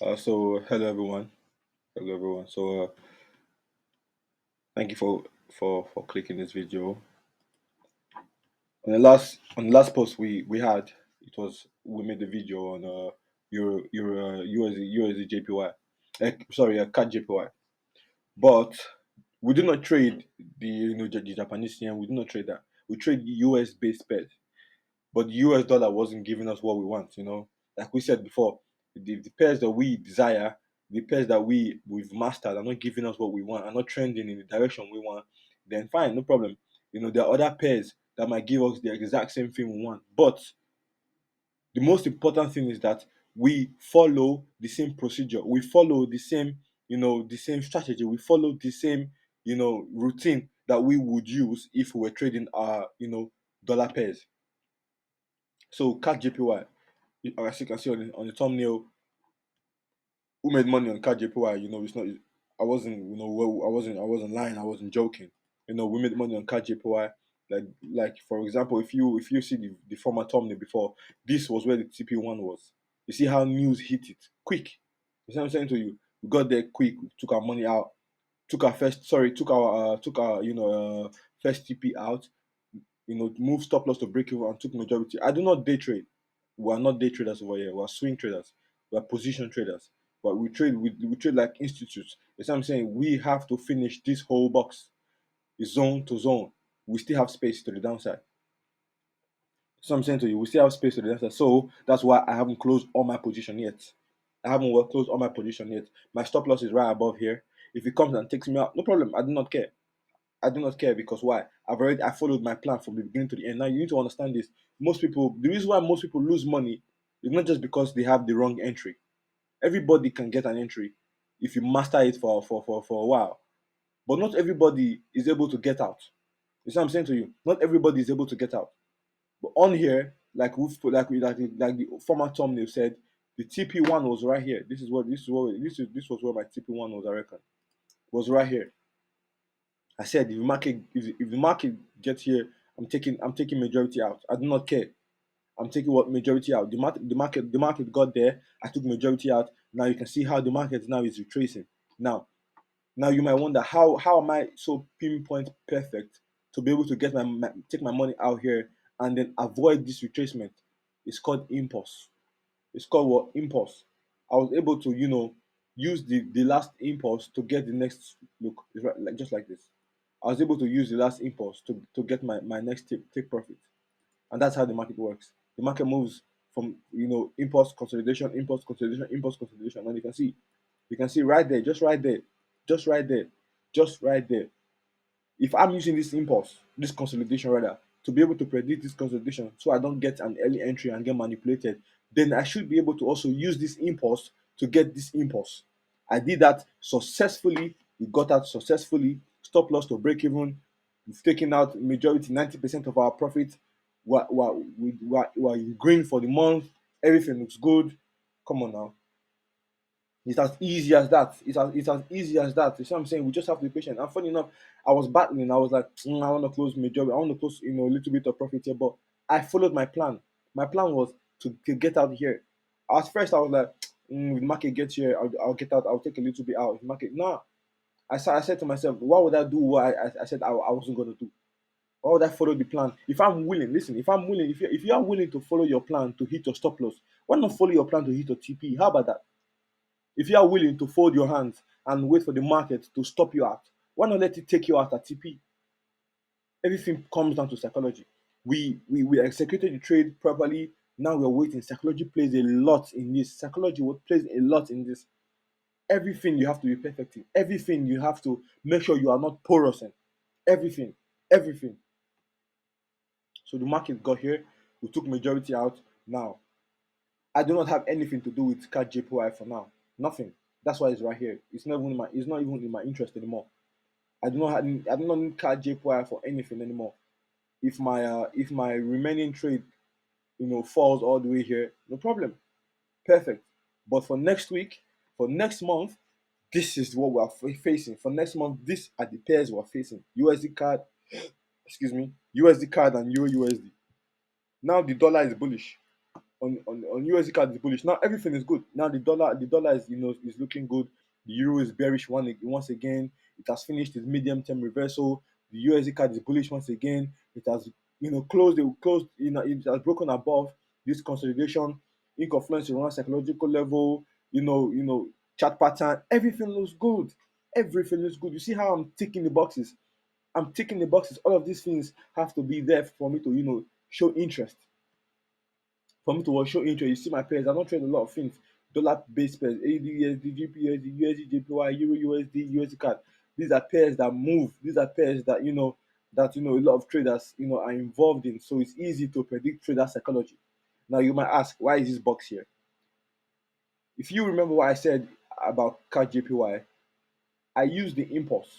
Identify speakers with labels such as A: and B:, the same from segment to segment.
A: So hello everyone. Hello everyone. Thank you for clicking this video. On the last post we had, it was we made the video on Euro USD JPY. Sorry, CAD JPY. But we do not trade the Japanese yen. We do not trade that. We trade US based pairs. But the US dollar wasn't giving us what we want. Like we said before, the pairs that we desire, the pairs that we've mastered are not giving us what we want, are not trending in the direction we want. Then fine, no problem. There are other pairs that might give us the exact same thing we want. But the most important thing is that we follow the same procedure. We follow the same strategy. We follow the same, routine that we would use if we were trading our, dollar pairs. So CAD JPY, as you can see on the thumbnail, who made money on CAD JPY? It's not. I wasn't. I wasn't lying. I wasn't joking. We made money on CAD JPY. Like for example, if you see the former thumbnail before, this was where the TP1 was. You see how news hit it quick. You see what I'm saying to you? We got there quick. We took our money out. Took our first TP out. Move stop loss to break even and took majority. I do not day trade. We are not day traders over here. We are swing traders. We are position traders. But we trade like institutes. You see what I'm saying? We have to finish this whole box, zone to zone. We still have space to the downside. So I'm saying to you, we still have space to the downside. So that's why I haven't closed all my position yet. I haven't closed all my position yet. My stop loss is right above here. If it comes and takes me out, no problem. I do not care. I do not care because why? I followed my plan from the beginning to the end. Now you need to understand this. The reason why most people lose money is not just because they have the wrong entry. Everybody can get an entry if you master it for a while. But not everybody is able to get out. You see what I'm saying to you? Not everybody is able to get out. But on here, like the former thumbnail said, the TP1 was right here. This was where my TP1 was, I reckon. Was right here. I said if the market gets here, I'm taking majority out. I do not care. I'm taking what majority out. The market got there. I took majority out. Now you can see how the market now is retracing. Now you might wonder how am I so pinpoint perfect to be able to get take my money out here and then avoid this retracement. It's called impulse. It's called what? Impulse. I was able to use the last impulse to get the next look. It's right, like just like this. I was able to use the last impulse to get my next take profit. And that's how the market works. The market moves from impulse consolidation, impulse consolidation, impulse consolidation. And you can see right there, just right there, just right there, just right there. If I'm using this impulse, this consolidation rather, to be able to predict this consolidation so I don't get an early entry and get manipulated, then I should be able to also use this impulse to get this impulse. I did that successfully. We got out successfully. Stop loss to break even. We've taken out majority, 90% of our profit. We're in green for the month. Everything looks good. Come on now. It's as easy as that. It's as easy as that. You see what I'm saying? We just have to be patient. And funny enough, I was battling. I was like, I want to close majority. I want to close, a little bit of profit here. But I followed my plan. My plan was to get out here. At first, I was like, if the market gets here, I'll get out. I'll take a little bit out. If the market, no. I said to myself, why would I do what I said I wasn't going to do? Why would I follow the plan? If I'm willing, listen, if you are willing to follow your plan to hit your stop loss, why not follow your plan to hit your TP? How about that? If you are willing to fold your hands and wait for the market to stop you out, why not let it take you out at TP? Everything comes down to psychology. We executed the trade properly. Now we're waiting. Psychology plays a lot in this. Psychology plays a lot in this. Everything you have to be perfect in. Everything you have to make sure you are not porous in. Everything. Everything. So the market got here. We took majority out. Now, I do not have anything to do with CAD JPY for now. Nothing. That's why it's right here. It's not even in my interest anymore. I do not need CAD JPY for anything anymore. If my remaining trade falls all the way here, no problem. Perfect. But for next week, for next month, this is what we are facing. For next month, these are the pairs we're facing. USD card, excuse me, USD card and Euro USD. Now the dollar is bullish. on USD card is bullish. Now everything is good. Now the dollar is is looking good. The euro is bearish once again. It has finished its medium term reversal. The USD card is bullish once again. It has closed it has broken above this consolidation, confluence around psychological level, chart pattern. Everything looks good. Everything looks good. You see how I'm ticking the boxes. I'm ticking the boxes. All of these things have to be there for me to show interest. For me to show interest, you see my pairs. I don't trade a lot of things. Dollar based pairs, ADUSD, GPUSD, USD, JPY, Euro USD, USD card. These are pairs that move. These are pairs that a lot of traders are involved in. So it's easy to predict trader psychology. Now you might ask, why is this box here? If you remember what I said about CAD JPY, I used the impulse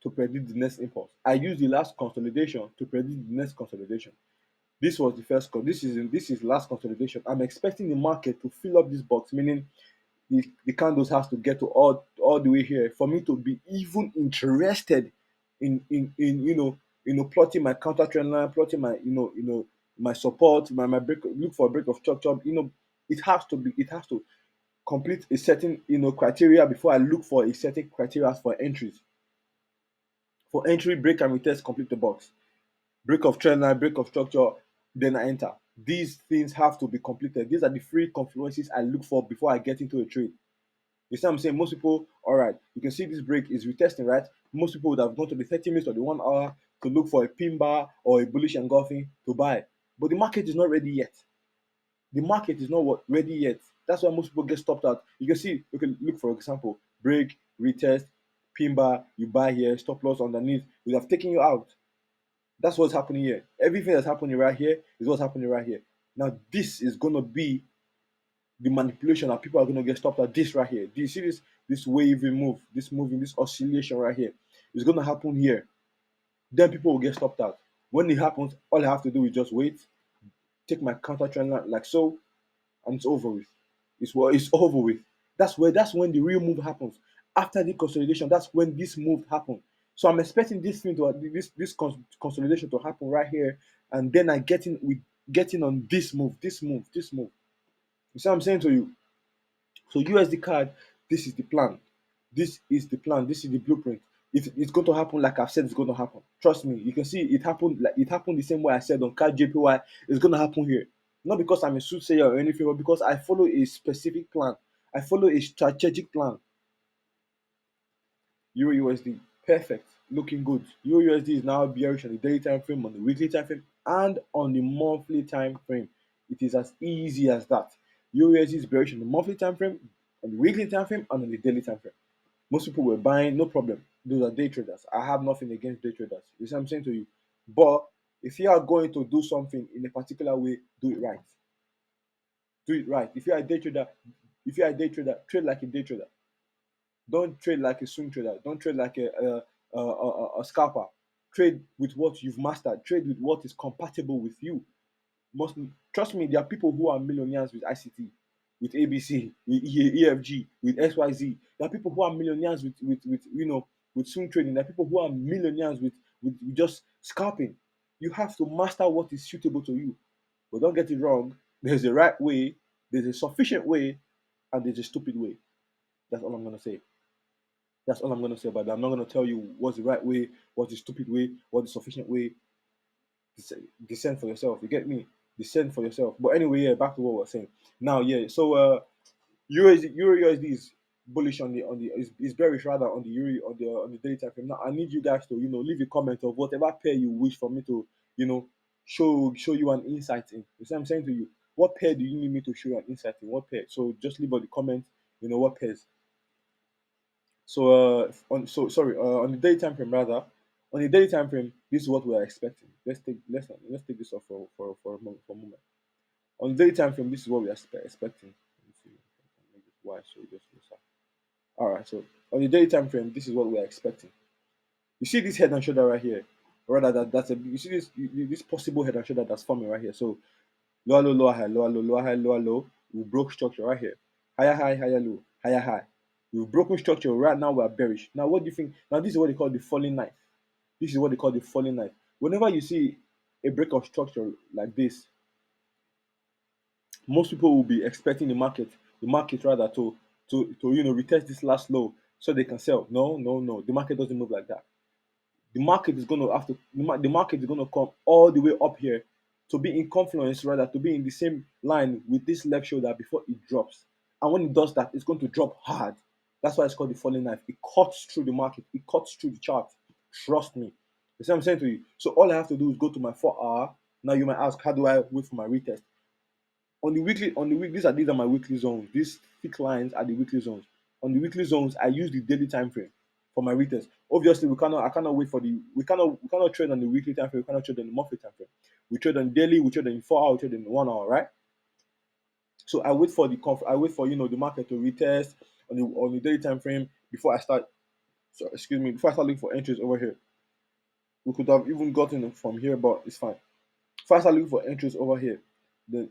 A: to predict the next impulse. I used the last consolidation to predict the next consolidation. This was the first this is last consolidation. I'm expecting the market to fill up this box, meaning the candles has to get to all the way here for me to be even interested in plotting my counter trend line, plotting my my support, my break, look for a break of chop. It has to complete a certain criteria before I look for a certain criteria for entries. For entry, break and retest, complete the box. Break of trend line, break of structure, then I enter. These things have to be completed. These are the three confluences I look for before I get into a trade. You see what I'm saying? Most people, all right, you can see this break is retesting, right? Most people would have gone to the 30 minutes or the 1 hour to look for a pin bar or a bullish engulfing to buy. But the market is not ready yet. The market is not ready yet. That's why most people get stopped out. You can see, you can look for example, break, retest, pin bar, you buy here, stop loss underneath, we have taken you out. That's what's happening here. Everything that's happening right here is what's happening right here. Now, this is gonna be the manipulation that people are gonna get stopped at this right here. Do you see this waving move, this moving, this oscillation right here? It's gonna happen here. Then people will get stopped out. When it happens, all I have to do is just wait, take my counter trend line like so, and it's over with. It's over with. That's when the real move happens. After the consolidation, that's when this move happens. So I'm expecting this consolidation to happen right here, and then I getting on this move. You see what I'm saying to you? So USD card, this is the plan. This is the plan. This is the blueprint. If it's going to happen like I've said it's going to happen, trust me. You can see it happened the same way I said on card JPY. It's going to happen here. Not because I'm a soothsayer or anything, but because I follow a specific plan. I follow a strategic plan. Euro USD, perfect, looking good. Euro USD is now bearish on the daily time frame, on the weekly time frame, and on the monthly time frame. It is as easy as that. Euro USD is bearish on the monthly time frame, on the weekly time frame, and on the daily time frame. Most people were buying, no problem. Those are day traders. I have nothing against day traders. You see what I'm saying to you? But if you are going to do something in a particular way, do it right. Do it right. If you are a day trader, trade like a day trader. Don't trade like a swing trader. Don't trade like a scalper. Trade with what you've mastered. Trade with what is compatible with you. Most trust me, there are people who are millionaires with ICT, with ABC, with EFG, with XYZ. There are people who are millionaires with swing trading. There are people who are millionaires with just scalping. You have to master what is suitable to you. But don't get it wrong. There's a right way, there's a sufficient way, and there's a stupid way. That's all I'm gonna say. That's all I'm gonna say about that. I'm not gonna tell you what's the right way, what's the stupid way, what's the sufficient way. Discern for yourself. You get me? Discern for yourself. But anyway, yeah, back to what we're saying. Now, yeah. So Euro USD is bullish is bearish rather on the Euro on the daily time frame. Now, I need you guys to leave a comment of whatever pair you wish for me to show you an insight in. You see what I'm saying to you? What pair do you need me to show you an insight in? What pair? So just leave on the comment. What pairs. So on the daily time frame rather, on the daily time frame, this is what we are expecting. Let's take this off for a moment. On the daily time frame, this is what we are expecting. Let me see. Make this wide so it just looks up. All right. So on the daily time frame, this is what we are expecting. You see this head and shoulder right here. Rather that's a you see this possible head and shoulder that's forming right here. So lower low, lower high, lower low, lower high, lower low. We broke structure right here. Higher high, higher low, higher high. We've broken structure. Right now we're bearish. Now what do you think? Now this is what they call the falling knife. This is what they call the falling knife. Whenever you see a break of structure like this, Most people will be expecting the market rather to retest this last low so they can sell. No, no, no. The market doesn't move like that. The market is going to have to the market is going to come all the way up here to be in confluence, rather to be in the same line with this left shoulder before it drops. And when it does that, it's going to drop hard. That's why it's called the falling knife. It cuts through the market. It cuts through the chart. Trust me. You see what I'm saying to you? So all I have to do is go to my 4 hour. Now you might ask, how do I wait for my retest? On the week, these are my weekly zones. These thick lines are the weekly zones. On the weekly zones, I use the daily time frame for my retest. Obviously, I cannot wait for the we cannot trade on the weekly time frame, we cannot trade on the monthly time frame. We trade on daily, we trade on 4 hour, we trade on 1 hour, right? So I wait for the market to retest on the daily time frame before I start. So excuse me, before I start looking for entries over here. We could have even gotten them from here, but it's fine. Before I start looking for entries over here, then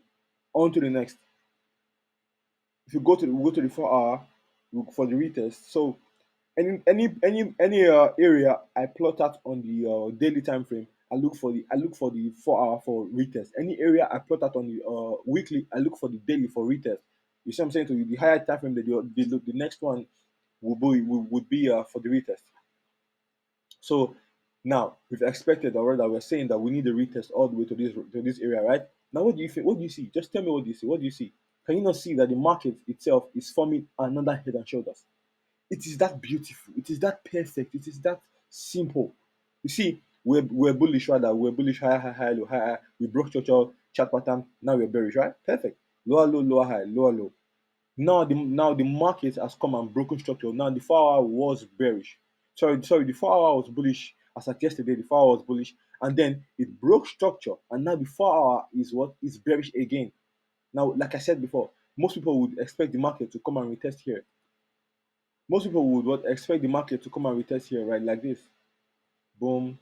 A: on to the next. If you go to we go to the 4 hour, look for the retest. So any area I plot out on the daily time frame, I look for the 4 hour for retest. Any area I plot out on the weekly, I look for the daily for retest. You see what I'm saying to you? The higher time frame, the next one would be for the retest. So now we've expected already that we're saying that we need a retest all the way to this area, right? Now what do you think? What do you see? Just tell me what do you see? What do you see? Can you not see that the market itself is forming another head and shoulders? It is that beautiful. It is that perfect. It is that simple. You see, we're bullish rather. We're bullish higher, high, high, low, higher. We broke chart pattern. Now we're bearish, right? Perfect. Lower, low, lower, high, lower, low. Now the market has come and broken structure. Now the 4 hour was bearish. Sorry, the 4 hour was bullish as at yesterday. The 4 hour was bullish, and then it broke structure, and now the 4 hour is what is bearish again. Now, like I said before, most people would expect the market to come and retest here. Most people would what expect the market to come and retest here, right? Like this. Boom,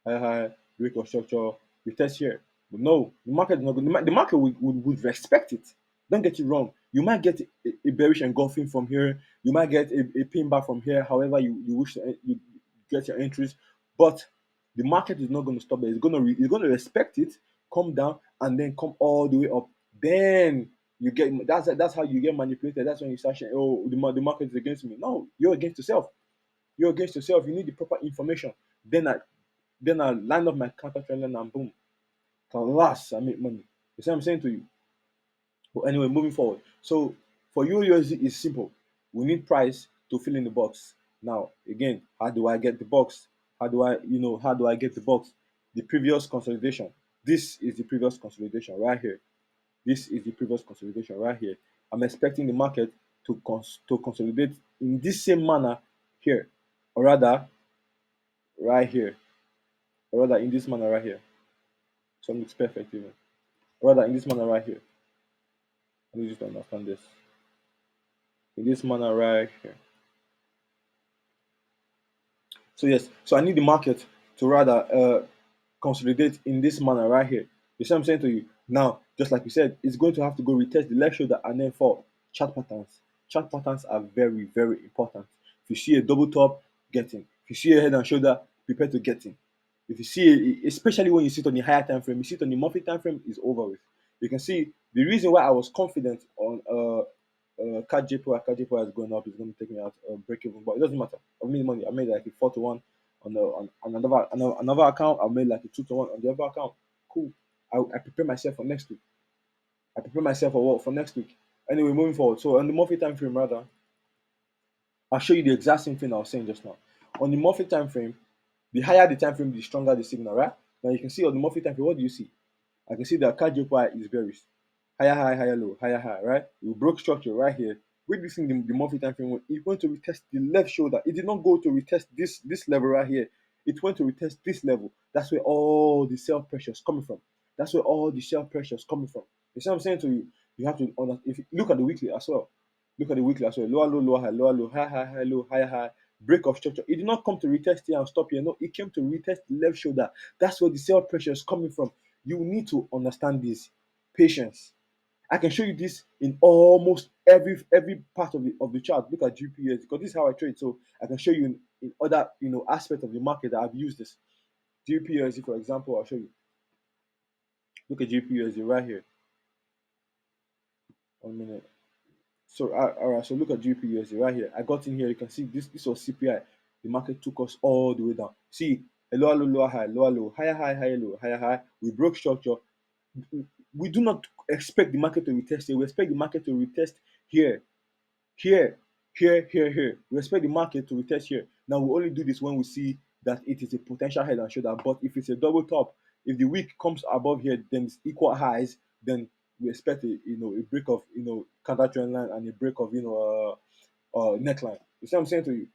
A: high, high, break of structure, retest here. But no, the market is not going. The market would respect it. Don't get it wrong. You might get a bearish engulfing from here. You might get a pin back from here. However, you wish to you get your entries, but the market is not going to stop there. It's going to respect it, come down, and then come all the way up. Then you get that's how you get manipulated. That's when you start saying, "Oh, the market is against me." No, you're against yourself. You're against yourself. You need the proper information. Then I line up my counter trend line and boom, last I make money. You see what I'm saying to you? But anyway, moving forward. So for USD is simple. We need price to fill in the box. Now, again, how do I get the box? How do I get the box? The previous consolidation. This is the previous consolidation right here. This is the previous consolidation right here. I'm expecting the market to consolidate in this same manner here, or rather right here, or rather in this manner right here. So it's perfect even. Or rather in this manner right here. Let me just understand this. In this manner right here. So yes, so I need the market to rather consolidate in this manner right here. You see what I'm saying to you? Now, just like we said, it's going to have to go retest the left shoulder and then fall. Chart patterns. Chart patterns are very, very important. If you see a double top, get in. If you see a head and shoulder, prepare to get in. If you see, especially when you sit on the higher time frame, you sit on the monthly time frame, is over with. You can see the reason why I was confident on CAD JPY is going up, is going to take me out break even, but it doesn't matter. I made money. I made like a 4 to 1 on another account. I made like a 2 to 1 on the other account. Cool. I prepare myself for next week. I prepare myself for what for next week. Anyway, moving forward. So on the monthly time frame, rather, I'll show you the exact same thing I was saying just now. On the monthly time frame, the higher the time frame, the stronger the signal, right? Now you can see on the monthly time frame, what do you see? I can see that CAD JPY is bearish. Higher high, higher low, higher high, right? We broke structure right here. Witnessing the monthly time frame, it went to retest the left shoulder. It did not go to retest this level right here. It went to retest this level. That's where all the sell pressure is coming from. That's where all the sell pressure is coming from. You see what I'm saying to you? You have to if you look at the weekly as well. Look at the weekly as well. Lower low, lower low, high, high, high, low, higher high. Break of structure. It did not come to retest here and stop here. No, it came to retest the left shoulder. That's where the sell pressure is coming from. You need to understand this. Patience. I can show you this in almost every part of the chart. Look at GPS because this is how I trade. So I can show you in other aspect of the market that I've used this. GPUSD, for example, I'll show you. Look at GPUSD right here. 1 minute. So all right, so look at GPUSD right here. I got in here. You can see this was CPI. The market took us all the way down. See, a lower low, lower high, lower low, higher high, higher low, higher high. We broke structure. We do not expect the market to retest here. We expect the market to retest here, here, here. We expect the market to retest here. Now we only do this when we see that it is a potential head and shoulder. But if it's a double top, if the wick comes above here, then it's equal highs, then we expect a break of counter trend line and a break of neckline. You see what I'm saying to you?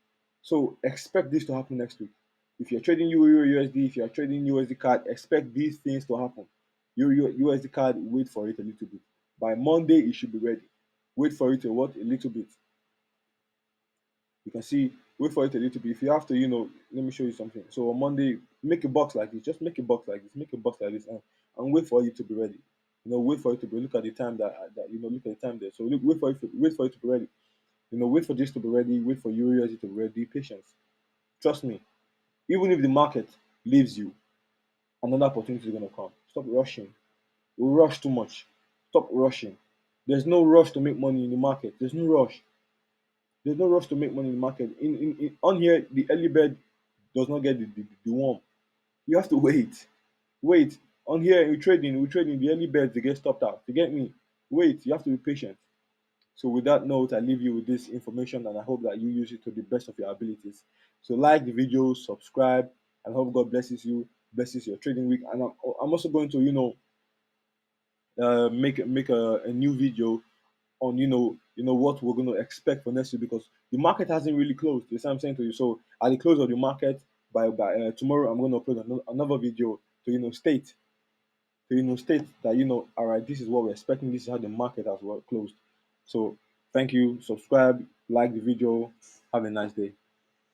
A: So expect this to happen next week. If you're trading Euro USD, if you're trading USD card, expect these things to happen. Euro USD card, wait for it a little bit. By Monday, it should be ready. Wait for it to what? A little bit. You can see, wait for it a little bit. If you have to, let me show you something. So on Monday, make a box like this. Just make a box like this. Make a box like this, and wait for it to be ready. Wait for it to be. Look at the time look at the time there. So wait for it to be ready. Wait for this to be ready. Wait for Euro USD to be ready. Patience. Trust me. Even if the market leaves you, another opportunity is gonna come. Stop rushing. We rush too much. Stop rushing. There's no rush to make money in the market. There's no rush. There's no rush to make money in the market. On here, the early bird does not get the worm. You have to wait. Wait. On here, we trading the early birds, they get stopped out. You get me? Wait, you have to be patient. So with that note, I leave you with this information and I hope that you use it to the best of your abilities. So like the video, subscribe, and hope God blesses your trading week. And I'm also going to, make a new video on what we're going to expect for next week because the market hasn't really closed. You see what I'm saying to you? So at the close of the market by tomorrow, I'm going to upload another video to state that all right, this is what we're expecting. This is how the market has closed. So thank you. Subscribe, like the video. Have a nice day.